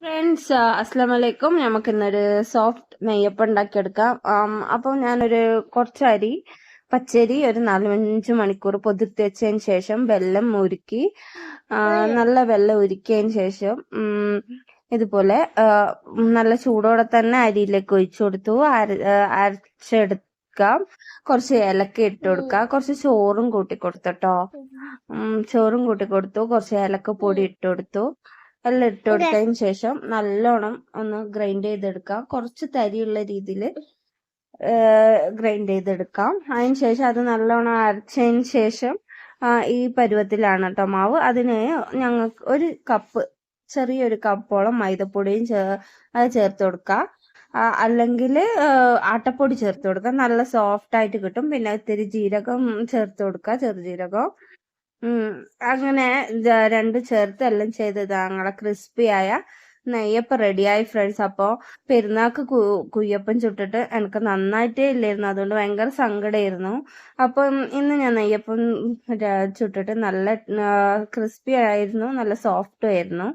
Friends, അസ്സലാമു അലൈക്കും. നമുക്ക് ഇന്നൊരു സോഫ്റ്റ് നെയ്യപ്പം ഉണ്ടാക്കിയെടുക്കാം. അപ്പോൾ ഞാനൊരു കുറച്ച് അരി പച്ചരി ഒരു 4-5 മണിക്കൂർ പൊതിർത്തി വെച്ചതിന് ശേഷം വെള്ളം ഉരുക്കി, നല്ല വെള്ളം ഉരുക്കിയതിന് ശേഷം ഇതുപോലെ നല്ല ചൂടോടെ തന്നെ അരിയിലേക്ക് ഒഴിച്ചു കൊടുത്തു. അരച്ചെടുക്കാം. കുറച്ച് ഏലക്ക ഇട്ട് കൊടുക്കുക. കുറച്ച് ചോറും കൂട്ടി കൊടുത്തട്ടോ. ചോറും കൂട്ടി കൊടുത്തു. കുറച്ച് ഏലക്കപ്പൊടി ഇട്ട് കൊടുത്തു. എല്ലാം ഇട്ട് കൊടുത്തതിന് ശേഷം നല്ലോണം ഒന്ന് ഗ്രൈൻഡ് ചെയ്തെടുക്കാം. കുറച്ച് തരിയുള്ള രീതിയിൽ ഗ്രൈൻഡ് ചെയ്തെടുക്കാം. അതിന് ശേഷം അത് നല്ലോണം അരച്ചതിന് ശേഷം ഈ പരുവത്തിലാണ് കേട്ടോ മാവ്. അതിന് ഞങ്ങൾക്ക് ഒരു കപ്പ്, ചെറിയൊരു കപ്പോളം മൈദപ്പൊടിയും അത് ചേർത്ത് കൊടുക്കുക. അല്ലെങ്കിൽ ആട്ടപ്പൊടി ചേർത്ത് കൊടുക്കുക. നല്ല സോഫ്റ്റ് ആയിട്ട് കിട്ടും. പിന്നെ ഇത്തിരി ജീരകം ചേർത്ത് കൊടുക്കുക, ചെറുജീരകം. അങ്ങനെ 2 ചേർത്ത് എല്ലാം ചെയ്ത് ഞങ്ങളെ ക്രിസ്പിയായ നെയ്യപ്പം റെഡിയായി ഫ്രണ്ട്സ്. അപ്പോൾ പെരുന്നാൾക്ക് കുയ്യപ്പം ചുട്ടിട്ട് എനിക്ക് നന്നായിട്ടേ ഇല്ലായിരുന്നു. അതുകൊണ്ട് ഭയങ്കര സങ്കടമായിരുന്നു. അപ്പം ഇന്ന് ഞാൻ നെയ്യപ്പം ചുട്ടിട്ട് നല്ല ക്രിസ്പി ആയിരുന്നു, നല്ല സോഫ്റ്റും ആയിരുന്നു.